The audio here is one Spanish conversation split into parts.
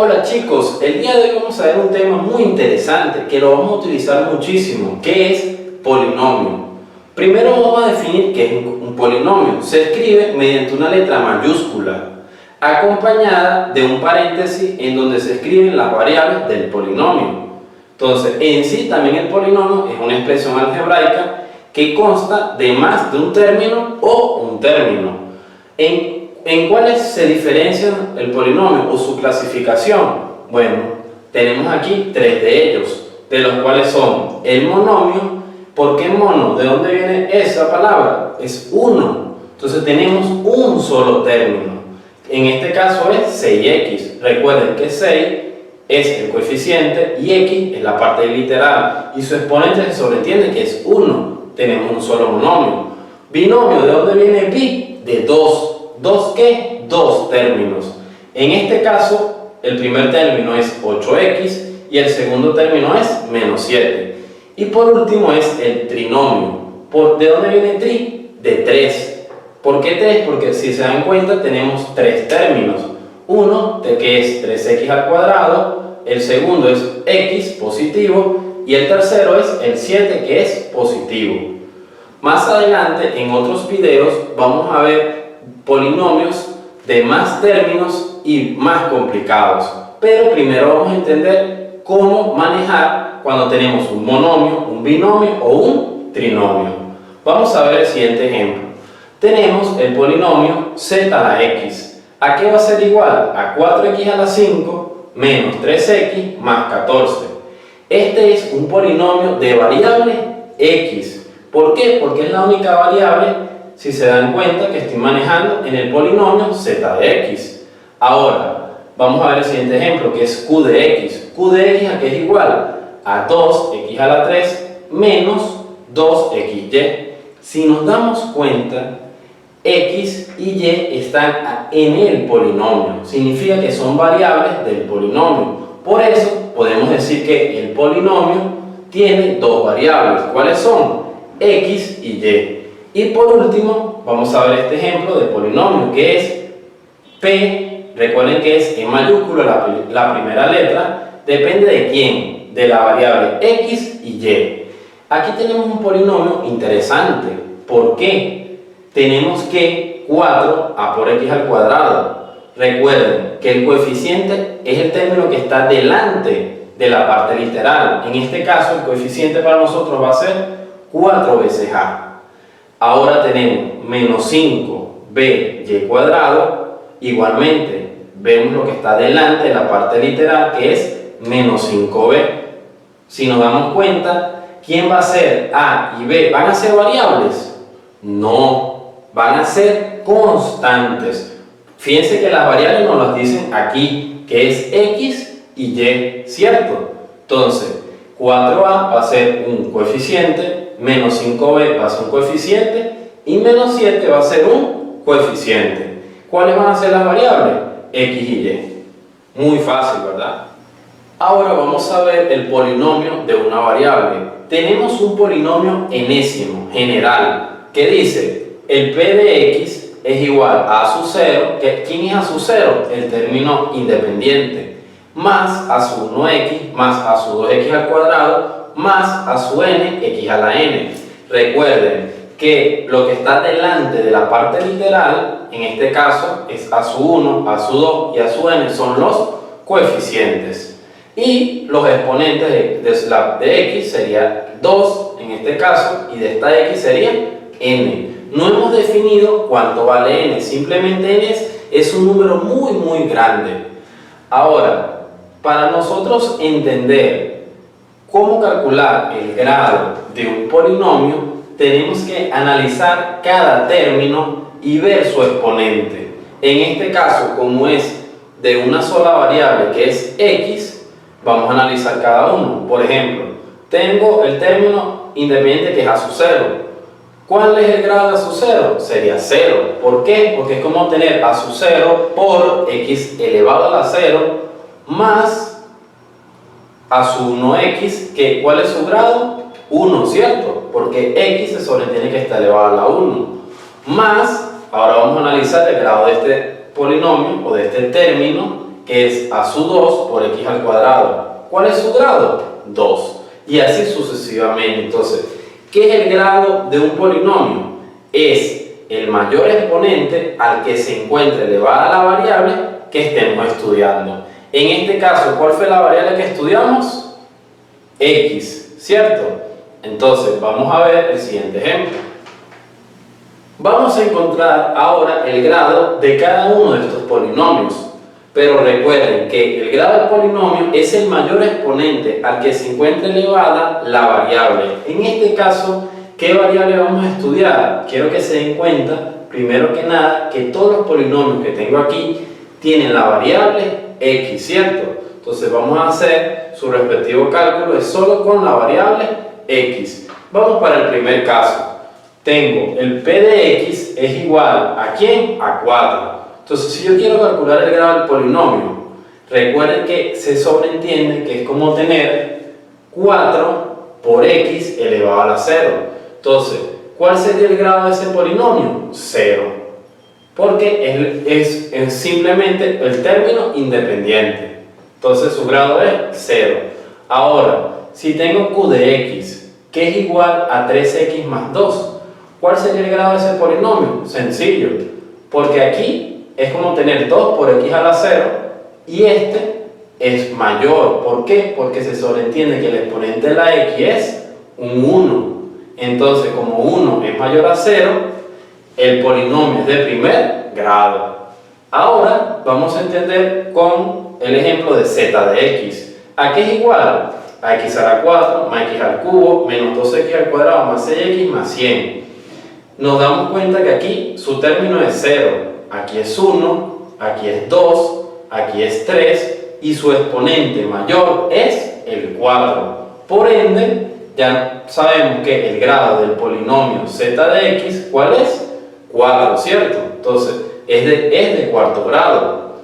Hola chicos, el día de hoy vamos a ver un tema muy interesante que lo vamos a utilizar muchísimo, que es polinomio. Primero vamos a definir qué es un polinomio. Se escribe mediante una letra mayúscula, acompañada de un paréntesis en donde se escriben las variables del polinomio. Entonces, en sí también el polinomio es una expresión algebraica que consta de más de un término o un término. ¿En cuáles se diferencian el polinomio o su clasificación? Bueno, tenemos aquí tres de ellos, de los cuales son el monomio. ¿Por qué mono? ¿De dónde viene esa palabra? Es uno. Entonces tenemos un solo término. En este caso es 6x. Recuerden que 6 es el coeficiente y x es la parte literal. Y su exponente se sobreentiende que es 1. Tenemos un solo monomio. Binomio, ¿de dónde viene bi? De 2. ¿Dos qué? Dos términos. En este caso, el primer término es 8x y el segundo término es menos 7. Y por último es el trinomio. ¿De dónde viene tri? De 3. ¿Por qué 3? Porque si se dan cuenta tenemos tres términos. Uno, que es 3x al cuadrado, el segundo es x positivo y el tercero es el 7 que es positivo. Más adelante en otros videos vamos a ver polinomios de más términos y más complicados, pero primero vamos a entender cómo manejar cuando tenemos un monomio, un binomio o un trinomio. Vamos a ver el siguiente ejemplo. Tenemos el polinomio z a la x. ¿A qué va a ser igual? A 4x a la 5 menos 3x más 14. Este es un polinomio de variable x. ¿Por qué? Porque es la única variable, si se dan cuenta, que estoy manejando en el polinomio z de x. Ahora, vamos a ver el siguiente ejemplo, que es q de x. Q de x, ¿a qué es igual? A 2x a la 3 menos 2xy. Si nos damos cuenta, x y y están en el polinomio. Significa que son variables del polinomio. Por eso, podemos decir que el polinomio tiene dos variables. ¿Cuáles son? X y y. Y por último, vamos a ver este ejemplo de polinomio, que es P. Recuerden que es en mayúscula la primera letra. Depende de quién, de la variable X y Y. Aquí tenemos un polinomio interesante. ¿Por qué? Tenemos que 4a por x al cuadrado. Recuerden que el coeficiente es el término que está delante de la parte literal. En este caso, el coeficiente para nosotros va a ser 4 veces a. Ahora tenemos menos 5by cuadrado. Igualmente, vemos lo que está delante de la parte literal, que es menos 5b. Si nos damos cuenta, ¿quién va a ser a y b? ¿Van a ser variables? No, van a ser constantes. Fíjense que las variables nos las dicen aquí, que es x y y, ¿cierto? Entonces, 4a va a ser un coeficiente, menos 5b va a ser un coeficiente y menos 7 va a ser un coeficiente. ¿Cuáles van a ser las variables? X y y. Muy fácil, ¿verdad? Ahora vamos a ver el polinomio de una variable. Tenemos un polinomio enésimo, general, que dice el p de x es igual a su 0, ¿quién es a su 0? El término independiente, más a su 1x, más a su 2x al cuadrado, más a su n, x a la n. Recuerden que lo que está delante de la parte literal, en este caso, es a su 1, a su 2 y a su n, son los coeficientes. Y los exponentes de x sería 2, en este caso, y de esta x sería n. No hemos definido cuánto vale n, simplemente n es un número muy grande. Ahora, para nosotros entender cómo calcular el grado de un polinomio, tenemos que analizar cada término y ver su exponente. En este caso, como es de una sola variable que es x, vamos a analizar cada uno. Por ejemplo, tengo el término independiente que es a su 0. ¿Cuál es el grado de a su 0? Sería 0. ¿Por qué? Porque es como tener a su 0 por x elevado a la 0 más a su 1x, que ¿cuál es su grado? 1, ¿cierto? Porque x se sobreentiende que está elevado a la 1. Más, ahora vamos a analizar el grado de este polinomio o de este término, que es a su 2 por x al cuadrado. ¿Cuál es su grado? 2. Y así sucesivamente. Entonces, ¿qué es el grado de un polinomio? Es el mayor exponente al que se encuentra elevada la variable que estemos estudiando. En este caso, ¿cuál fue la variable que estudiamos? X, ¿cierto? Entonces, vamos a ver el siguiente ejemplo. Vamos a encontrar ahora el grado de cada uno de estos polinomios. Pero recuerden que el grado del polinomio es el mayor exponente al que se encuentra elevada la variable. En este caso, ¿qué variable vamos a estudiar? Quiero que se den cuenta, primero que nada, que todos los polinomios que tengo aquí tienen la variable x, ¿cierto? Entonces vamos a hacer su respectivo cálculo es solo con la variable x. Vamos para el primer caso. Tengo el p de x es igual ¿a quién? A 4. Entonces, si yo quiero calcular el grado del polinomio, recuerden que se sobreentiende que es como tener 4 por x elevado a la 0. Entonces, ¿cuál sería el grado de ese polinomio? 0. Porque es simplemente el término independiente. Entonces, su grado es 0. Ahora, si tengo q de x, que es igual a 3x más 2, ¿cuál sería el grado de ese polinomio? Sencillo, porque aquí es como tener 2 por x a la 0 y este es mayor. ¿Por qué? Porque se sobreentiende que el exponente de la x es un 1. Entonces, como 1 es mayor a 0, el polinomio es de primer grado. Ahora vamos a entender con el ejemplo de z de x. ¿A qué es igual? A x a la 4 más x al cubo menos 2x al cuadrado más 6x más 100. Nos damos cuenta que aquí su término es 0. Aquí es 1, aquí es 2, aquí es 3 y su exponente mayor es el 4. Por ende, ya sabemos que el grado del polinomio z de x, ¿cuál es? 4, ¿cierto? Entonces, es de cuarto grado.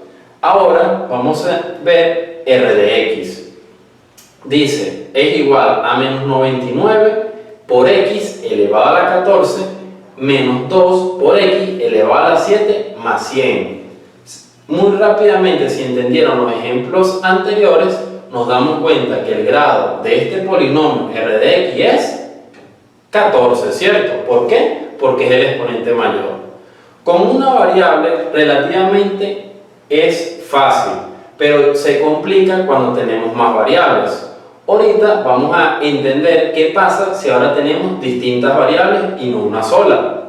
Ahora vamos a ver r de x. Dice, es igual a menos 99 por x elevado a la 14 menos 2 por x elevado a la 7 más 100. Muy rápidamente, si entendieron los ejemplos anteriores, nos damos cuenta que el grado de este polinomio r de x es 14, ¿cierto? ¿Por qué? Porque es el exponente mayor. Con una variable relativamente es fácil, pero se complica cuando tenemos más variables. Ahorita vamos a entender qué pasa si ahora tenemos distintas variables y no una sola.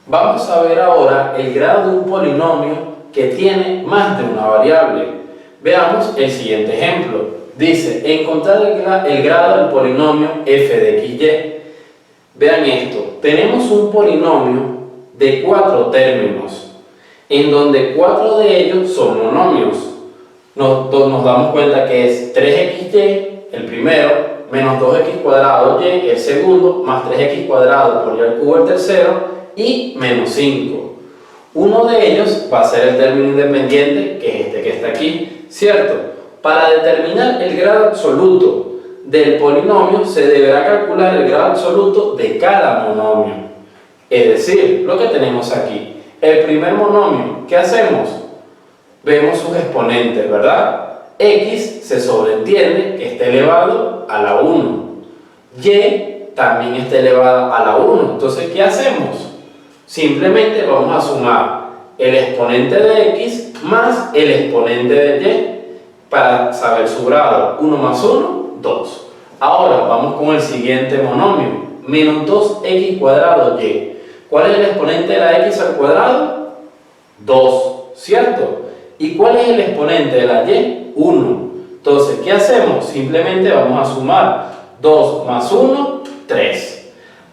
Vamos a ver ahora el grado de un polinomio que tiene más de una variable. Veamos el siguiente ejemplo. Dice, encontrar el grado del polinomio f de xy. Vean esto, tenemos un polinomio de 4 términos, en donde 4 de ellos son monomios. Nos damos cuenta que es 3xy el primero, menos 2x cuadrado y el segundo, más 3x cuadrado por y al cubo el tercero, y menos 5. Uno de ellos va a ser el término independiente, que es este que está aquí, ¿cierto? Para determinar el grado absoluto del polinomio, se deberá calcular el grado absoluto de cada monomio. Es decir, lo que tenemos aquí. El primer monomio, ¿qué hacemos? Vemos sus exponentes, ¿verdad? X se sobreentiende que está elevado a la 1. Y también está elevado a la 1. Entonces, ¿qué hacemos? Simplemente vamos a sumar el exponente de x más el exponente de y para saber su grado. 1 más 1, 2. Ahora vamos con el siguiente monomio, menos 2x cuadrado y. ¿Cuál es el exponente de la x al cuadrado? 2, ¿cierto? ¿Y cuál es el exponente de la y? 1. Entonces, ¿qué hacemos? Simplemente vamos a sumar 2 más 1, 3.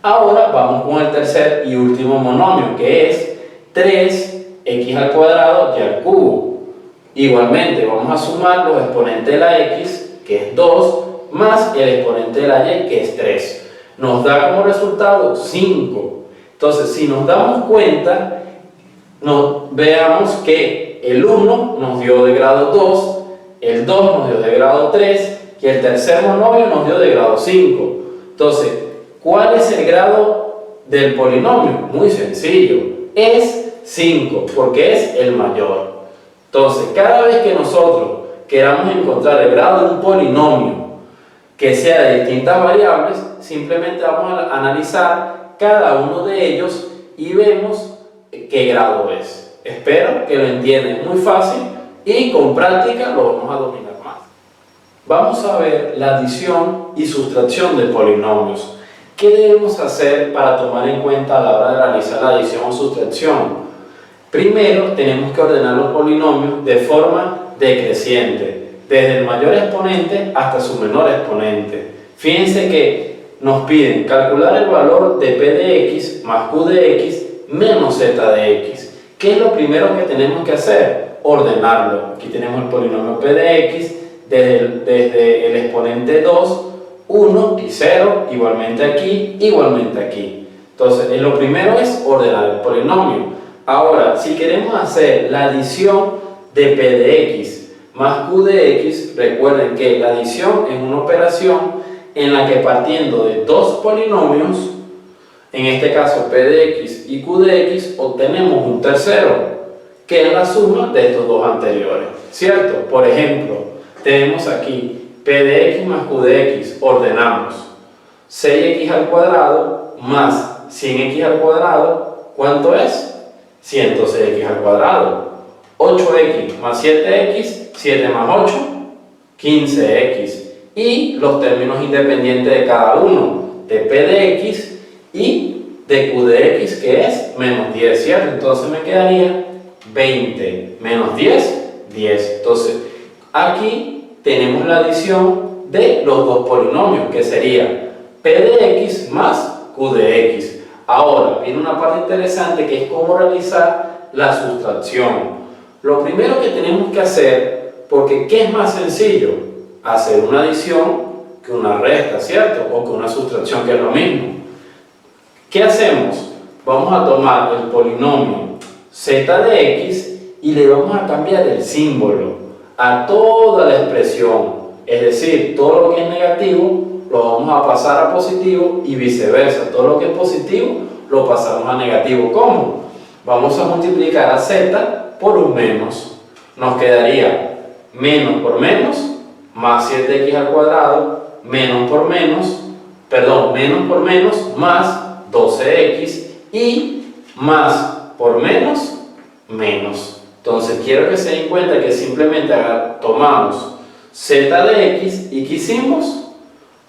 Ahora vamos con el tercer y último monomio, que es 3x al cuadrado y al cubo. Igualmente, vamos a sumar los exponentes de la x, que es 2, más el exponente de la y, que es 3. Nos da como resultado 5. Entonces, si nos damos cuenta, veamos que el 1 nos dio de grado 2, el 2 nos dio de grado 3 y el tercer monomio nos dio de grado 5. Entonces, ¿cuál es el grado del polinomio? Muy sencillo, es 5, porque es el mayor. Entonces, cada vez que nosotros queramos encontrar el grado de un polinomio que sea de distintas variables, simplemente vamos a analizar cada uno de ellos y vemos qué grado es. Espero que lo entiendan, es muy fácil y con práctica lo vamos a dominar más. Vamos a ver la adición y sustracción de polinomios. ¿Qué debemos hacer para tomar en cuenta a la hora de realizar la adición o sustracción? Primero, tenemos que ordenar los polinomios de forma decreciente, desde el mayor exponente hasta su menor exponente. Fíjense que nos piden calcular el valor de p de x más q de x menos z de x. ¿Qué es lo primero que tenemos que hacer? Ordenarlo. Aquí tenemos el polinomio p de x desde el exponente 2, 1 y 0, igualmente aquí, igualmente aquí. Entonces, lo primero es ordenar el polinomio. Ahora, si queremos hacer la adición de p de x más q de x, recuerden que la adición es una operación en la que partiendo de dos polinomios, en este caso p de x y q de x, obtenemos un tercero, que es la suma de estos dos anteriores, ¿cierto? Por ejemplo, tenemos aquí p de x más q de x, ordenamos 6x al cuadrado más 100x al cuadrado, ¿cuánto es? 106x al cuadrado. 8x más 7x, 7 más 8, 15x. Y los términos independientes de cada uno, de p de x y de q de x, que es menos 10, ¿cierto? Entonces me quedaría 20 menos 10, 10. Entonces, aquí tenemos la adición de los dos polinomios, que sería p de x más q de x. Ahora, viene una parte interesante que es cómo realizar la sustracción. Lo primero que tenemos que hacer, porque ¿qué es más sencillo? Hacer una adición que una resta, ¿cierto? O que una sustracción, que es lo mismo. ¿Qué hacemos? Vamos a tomar el polinomio z de x y le vamos a cambiar el símbolo a toda la expresión. Es decir, todo lo que es negativo lo vamos a pasar a positivo y viceversa. Todo lo que es positivo lo pasamos a negativo. ¿Cómo? Vamos a multiplicar a z por un menos. Nos quedaría menos por menos más 7x al cuadrado menos por menos más 12x y más por menos menos. Entonces quiero que se den cuenta que simplemente tomamos z de x y ¿qué hicimos?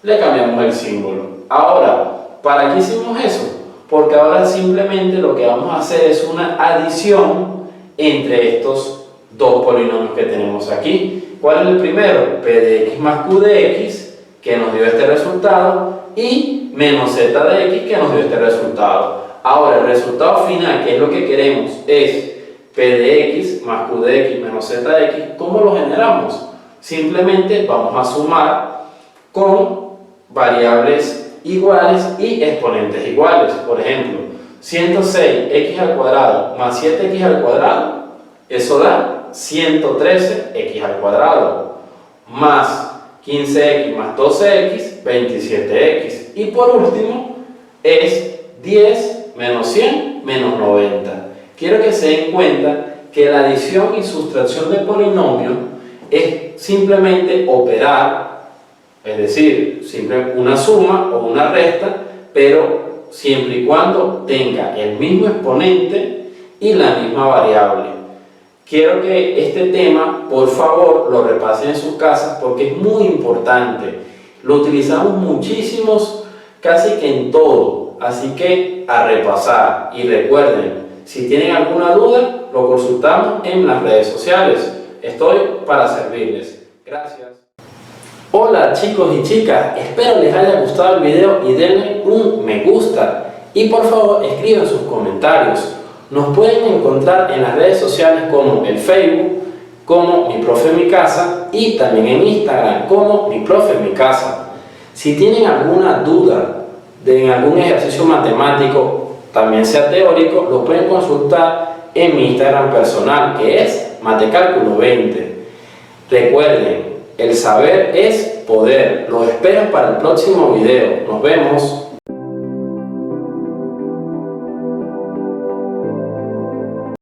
Le cambiamos el símbolo. Ahora, ¿para qué hicimos eso? Porque ahora simplemente lo que vamos a hacer es una adición entre estos dos polinomios que tenemos aquí. ¿Cuál es el primero? P de x más q de x, que nos dio este resultado, y menos z de x, que nos dio este resultado. Ahora, el resultado final, que es lo que queremos, es P de x más q de x menos z de x. ¿Cómo lo generamos? Simplemente vamos a sumar con variables iguales y exponentes iguales. Por ejemplo, 106x al cuadrado más 7x al cuadrado, eso da 113x al cuadrado, más 15x más 12x, 27x. Y por último, es 10 menos 100 menos 90. Quiero que se den cuenta que la adición y sustracción de polinomios es simplemente operar, es decir, siempre una suma o una resta, pero siempre y cuando tenga el mismo exponente y la misma variable. Quiero que este tema, por favor, lo repasen en sus casas porque es muy importante. Lo utilizamos muchísimos, casi que en todo. Así que a repasar. Y recuerden, si tienen alguna duda, lo consultamos en las redes sociales. Estoy para servirles. Gracias. Hola chicos y chicas, espero les haya gustado el video y denle un me gusta. Y por favor, escriban sus comentarios. Nos pueden encontrar en las redes sociales como el Facebook, como Mi Profe en Mi Casa, y también en Instagram como Mi Profe en Mi Casa. Si tienen alguna duda de algún ejercicio matemático, también sea teórico, lo pueden consultar en mi Instagram personal, que es Matecálculo20. Recuerden, el saber es poder. Los espero para el próximo video. Nos vemos.